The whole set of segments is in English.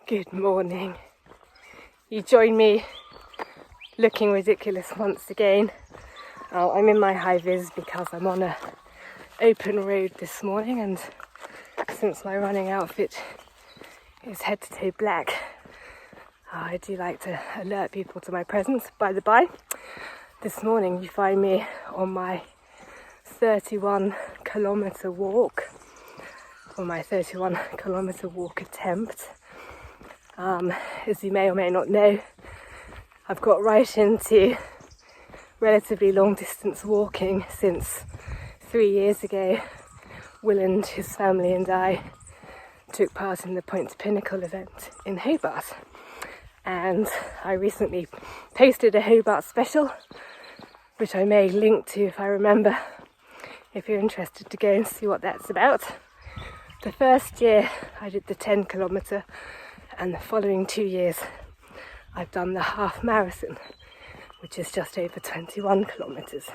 Good morning. You join me looking ridiculous once again. I'm in my high-vis because I'm on an open road this morning, and since my running outfit is head-to-toe black, I do like to alert people to my presence. By the by, this morning you find me on my 31-kilometre walk, or my 31-kilometre walk attempt. As you may or may not know, I've got right into relatively long distance walking since 3 years ago. Will and his family and I took part in the Point to Pinnacle event in Hobart, and I recently posted a Hobart special, which I may link to if I remember, if you're interested to go and see what that's about. The first year I did the 10-kilometre, and the following 2 years I've done the half marathon, which is just over 21 kilometres.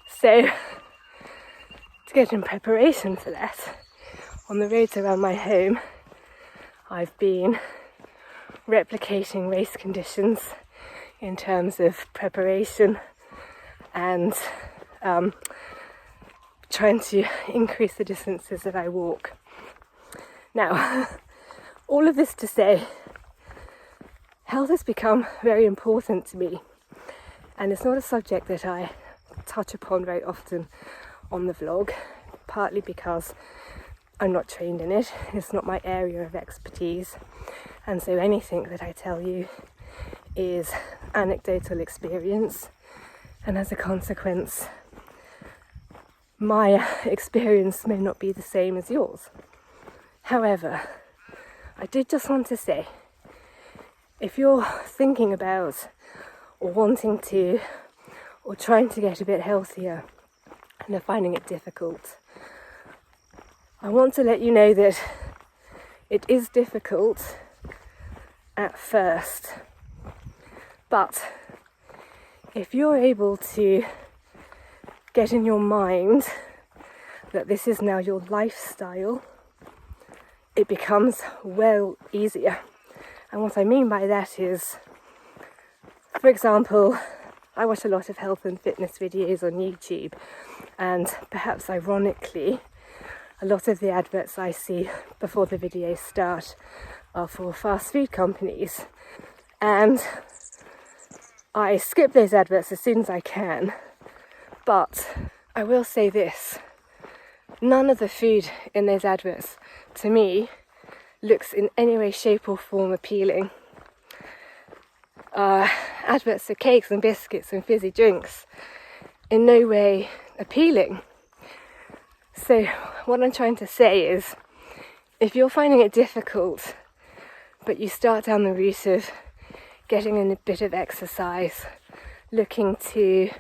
So, to get in preparation for that, on the roads around my home, I've been replicating race conditions in terms of preparation and trying to increase the distances that I walk. Now, all of this to say, health has become very important to me, and it's not a subject that I touch upon very often on the vlog, partly because I'm not trained in it. It's not my area of expertise, and so anything that I tell you is anecdotal experience, and as a consequence my experience may not be the same as yours. However, I did just want to say, if you're thinking about or wanting to or trying to get a bit healthier and are finding it difficult, I want to let you know that it is difficult at first, but if you're able to get in your mind that this is now your lifestyle, it becomes well easier. And what I mean by that is, for example, I watch a lot of health and fitness videos on YouTube, and perhaps ironically, a lot of the adverts I see before the videos start are for fast food companies, and I skip those adverts as soon as I can. But I will say this: none of the food in those adverts, to me, looks in any way, shape or form appealing. Adverts for cakes and biscuits and fizzy drinks, in no way appealing. So what I'm trying to say is, if you're finding it difficult, but you start down the route of getting in a bit of exercise, looking to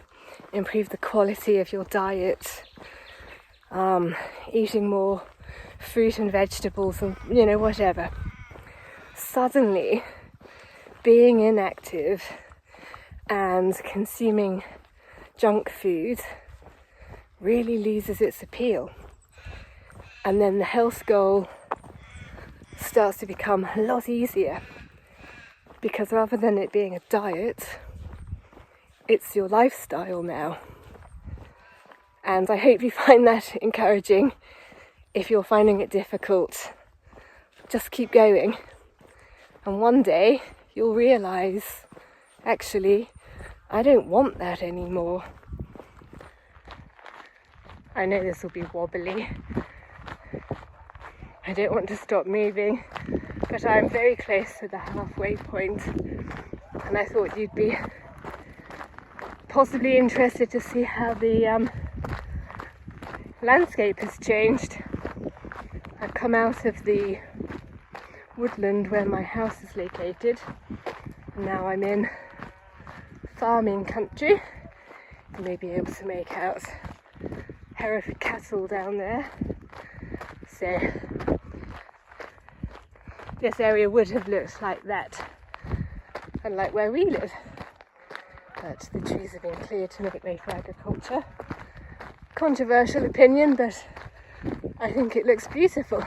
improve the quality of your diet, eating more fruit and vegetables and whatever, suddenly being inactive and consuming junk food really loses its appeal, and then the health goal starts to become a lot easier, because rather than it being a diet, it's your lifestyle now. And I hope you find that encouraging. If you're finding it difficult, just keep going, and one day you'll realise, actually, I don't want that anymore. I know this will be wobbly. I don't want to stop moving, but I'm very close to the halfway point, and I thought you'd be possibly interested to see how the landscape has changed. I've come out of the woodland where my house is located, and now I'm in farming country. You may be able to make out Hereford cattle down there. So this area would have looked like that, unlike where we live. But the trees have been cleared to make way for agriculture. Controversial opinion, but I think it looks beautiful.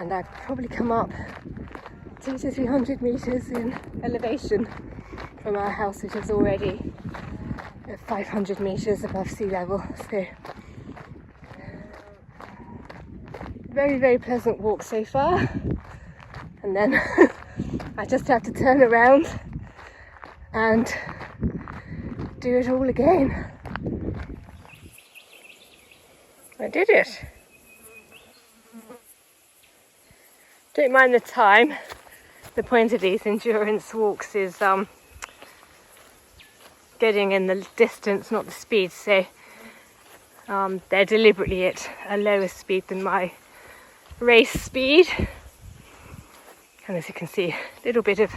and I've probably come up 200 to 300 metres in elevation from our house, which is already at 500 metres above sea level. So very, very pleasant walk so far, and then I just have to turn around and do it all again. I did it. Don't mind the time. The point of these endurance walks is getting in the distance, not the speed. So they're deliberately at a lower speed than my race speed. And as you can see, a little bit of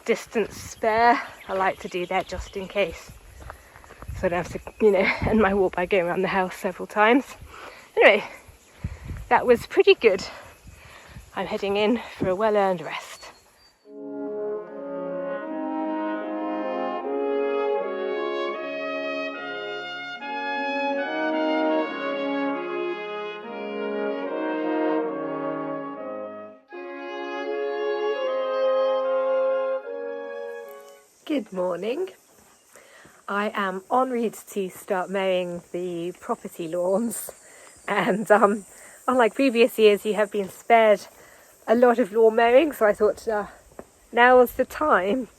distance spare. I like to do that just in case, so I don't have to, end my walk by going around the house several times. Anyway, that was pretty good. I'm heading in for a well-earned rest. Good morning. I am en route to start mowing the property lawns, and unlike previous years, you have been spared a lot of lawn mowing, so I thought now was the time.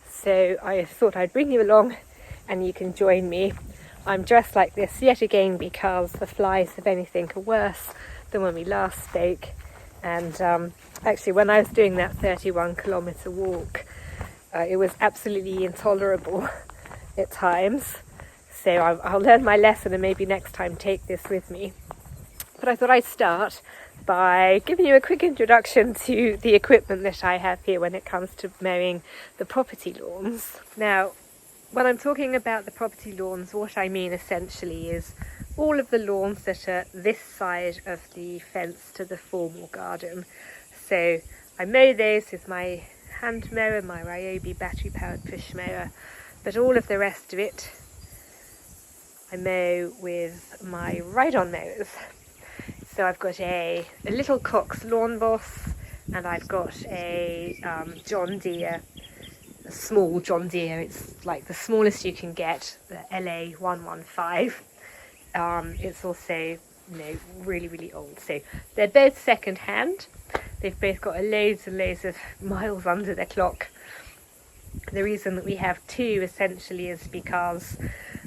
So I thought I'd bring you along and you can join me. I'm dressed like this yet again because the flies, if anything, are worse than when we last spoke. And actually, when I was doing that 31-kilometre walk, it was absolutely intolerable at times. So I'll learn my lesson and maybe next time take this with me. But I thought I'd start by giving you a quick introduction to the equipment that I have here when it comes to mowing the property lawns. Now, when I'm talking about the property lawns, what I mean essentially is all of the lawns that are this side of the fence to the formal garden. So I mow those with my hand mower, my Ryobi battery powered push mower, but all of the rest of it I mow with my ride-on mowers. So I've got a little Cox Lawn Boss, and I've got a John Deere, a small John Deere. It's like the smallest you can get, the LA 115. It's also really, really old. So they're both second hand. They've both got loads and loads of miles under their clock. The reason that we have two essentially is because,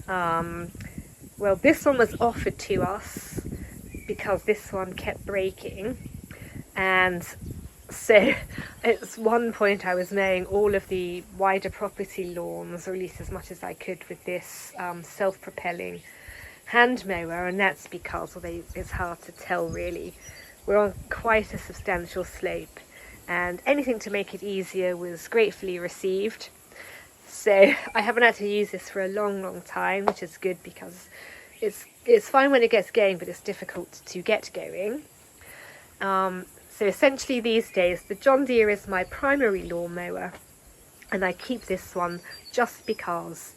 this one was offered to us because this one kept breaking. And so at one point I was mowing all of the wider property lawns, or at least as much as I could, with this self-propelling hand mower. And that's because, it's hard to tell really, we're on quite a substantial slope, and anything to make it easier was gratefully received. So I haven't had to use this for a long, long time, which is good because it's fine when it gets going, but it's difficult to get going. So essentially these days, the John Deere is my primary lawn mower, and I keep this one just because,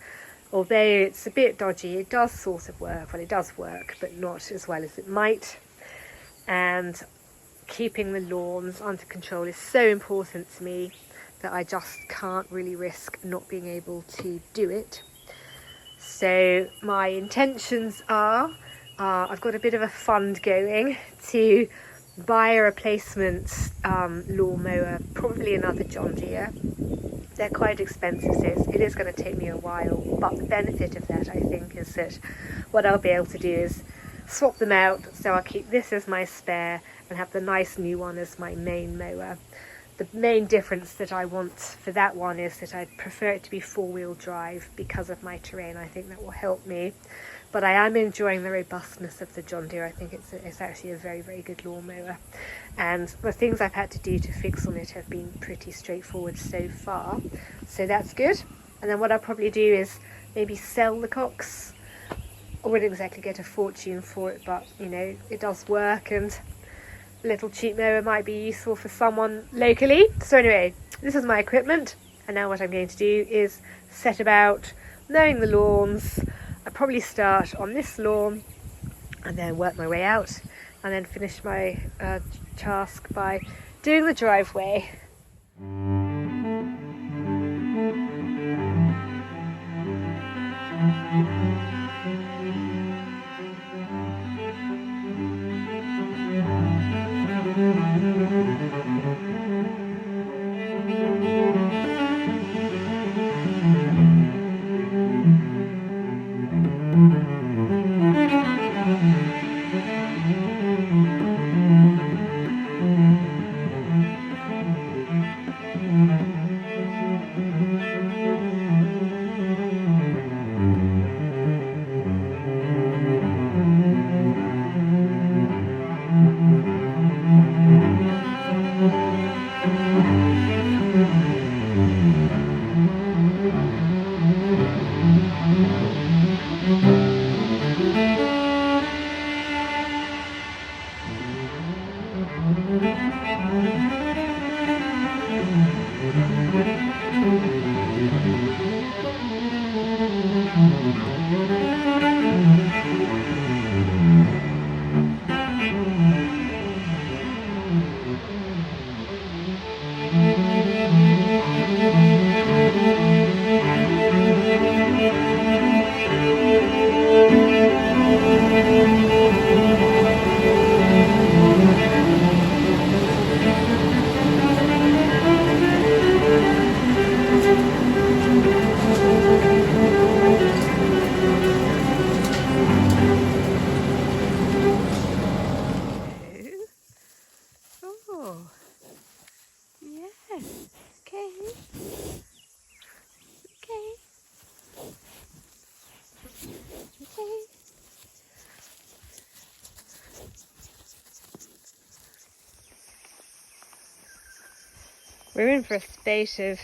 although it's a bit dodgy, it does sort of work. Well, it does work, but not as well as it might. And keeping the lawns under control is so important to me that I just can't really risk not being able to do it. So my intentions are, I've got a bit of a fund going to buy a replacement lawnmower, probably another John Deere. They're quite expensive, so it is going to take me a while, but the benefit of that, I think, is that what I'll be able to do is swap them out, so I'll keep this as my spare and have the nice new one as my main mower. The main difference that I want for that one is that I'd prefer it to be four-wheel drive because of my terrain. I think that will help me. But I am enjoying the robustness of the John Deere. I think it's actually a very, very good lawnmower. And the things I've had to do to fix on it have been pretty straightforward so far. So that's good. And then what I'll probably do is maybe sell the Cox. I wouldn't exactly get a fortune for it, but, it does work, and a little cheap mower might be useful for someone locally. So anyway, this is my equipment, and now what I'm going to do is set about mowing the lawns. I'll probably start on this lawn and then work my way out and then finish my task by doing the driveway. We're in for a spate of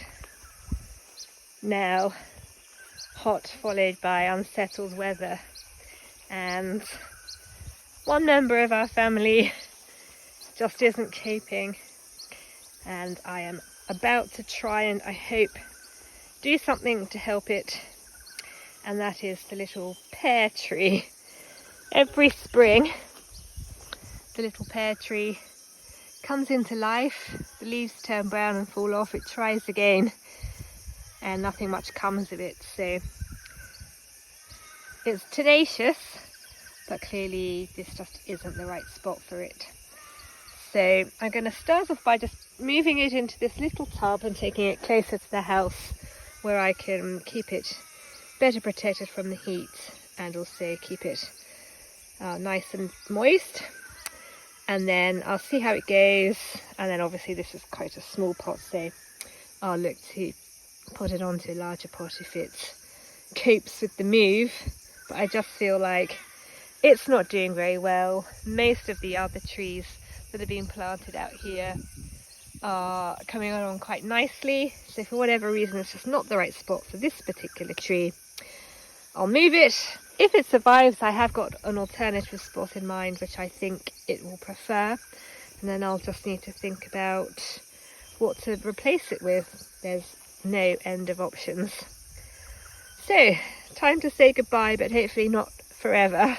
now hot followed by unsettled weather, and one member of our family just isn't coping, and I am about to try and, I hope, do something to help it, and that is the little pear tree. Every spring the little pear tree comes into life, the leaves turn brown and fall off, it tries again, and nothing much comes of it. So it's tenacious, but clearly this just isn't the right spot for it. So I'm going to start off by just moving it into this little tub and taking it closer to the house, where I can keep it better protected from the heat and also keep it nice and moist. And then I'll see how it goes, and then obviously this is quite a small pot, so I'll look to put it onto a larger pot if it copes with the move. But I just feel like it's not doing very well. Most of the other trees that have been planted out here are coming along quite nicely, so for whatever reason it's just not the right spot for this particular tree. I'll move it. If it survives, I have got an alternative spot in mind which I think it will prefer, and then I'll just need to think about what to replace it with. There's no end of options. So, time to say goodbye, but hopefully not forever.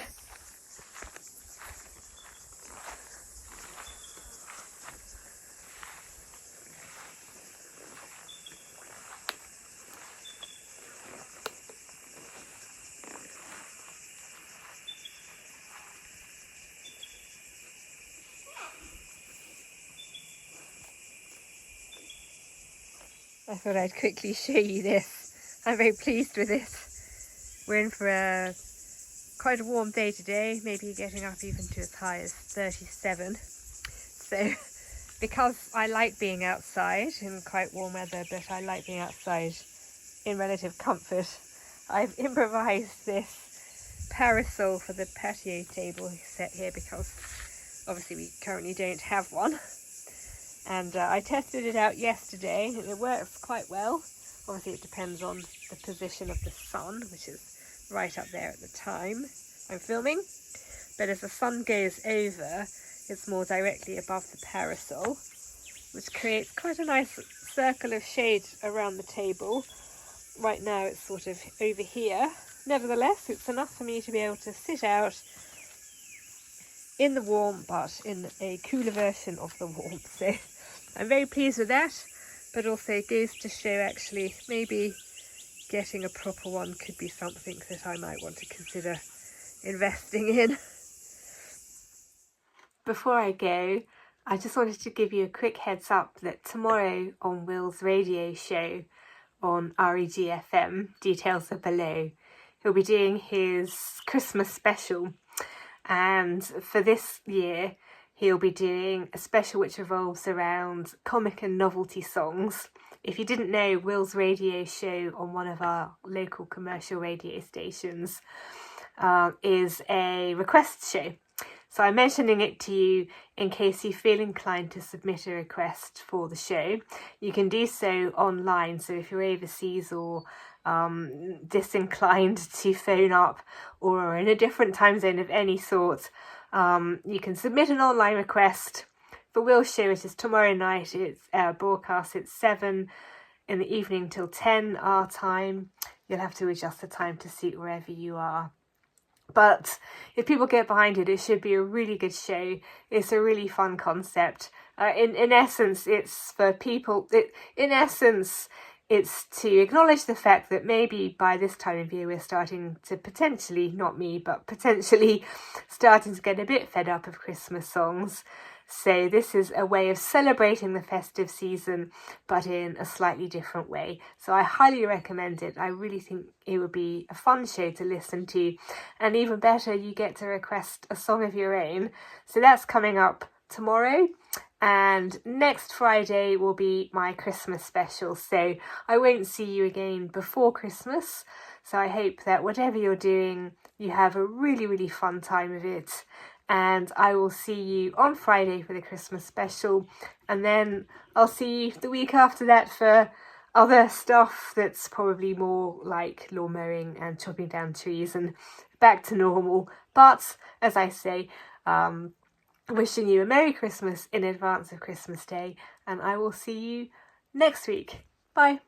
I thought I'd quickly show you this. I'm very pleased with it. We're in for quite a warm day today, maybe getting up even to as high as 37. So because I like being outside in quite warm weather, but I like being outside in relative comfort, I've improvised this parasol for the patio table set here, because obviously we currently don't have one. And I tested it out yesterday and it works quite well. Obviously it depends on the position of the sun, which is right up there at the time I'm filming. But as the sun goes over, it's more directly above the parasol, which creates quite a nice circle of shade around the table. Right now it's sort of over here. Nevertheless, it's enough for me to be able to sit out in the warm, but in a cooler version of the warm. So I'm very pleased with that, but also it goes to show actually maybe getting a proper one could be something that I might want to consider investing in. Before I go, I just wanted to give you a quick heads up that tomorrow on Will's radio show on REGFM, details are below, he'll be doing his Christmas special, and for this year he'll be doing a special which revolves around comic and novelty songs. If you didn't know, Will's radio show on one of our local commercial radio stations is a request show. So I'm mentioning it to you in case you feel inclined to submit a request for the show. You can do so online, so if you're overseas or disinclined to phone up or are in a different time zone of any sort, you can submit an online request for Will's show, which is tomorrow night. It's broadcast at 7 in the evening till 10 our time. You'll have to adjust the time to suit wherever you are. But if people get behind it, it should be a really good show. It's a really fun concept. In essence, it's for people. It's to acknowledge the fact that maybe by this time of year we're starting to potentially, not me, but potentially starting to get a bit fed up of Christmas songs. So this is a way of celebrating the festive season, but in a slightly different way. So I highly recommend it. I really think it would be a fun show to listen to. And even better, you get to request a song of your own. So that's coming up tomorrow. And next Friday will be my Christmas special. So I won't see you again before Christmas. So I hope that whatever you're doing, you have a really, really fun time of it. And I will see you on Friday for the Christmas special, and then I'll see you the week after that for other stuff that's probably more like lawn mowing and chopping down trees and back to normal. But as I say, wishing you a Merry Christmas in advance of Christmas Day, and I will see you next week. Bye.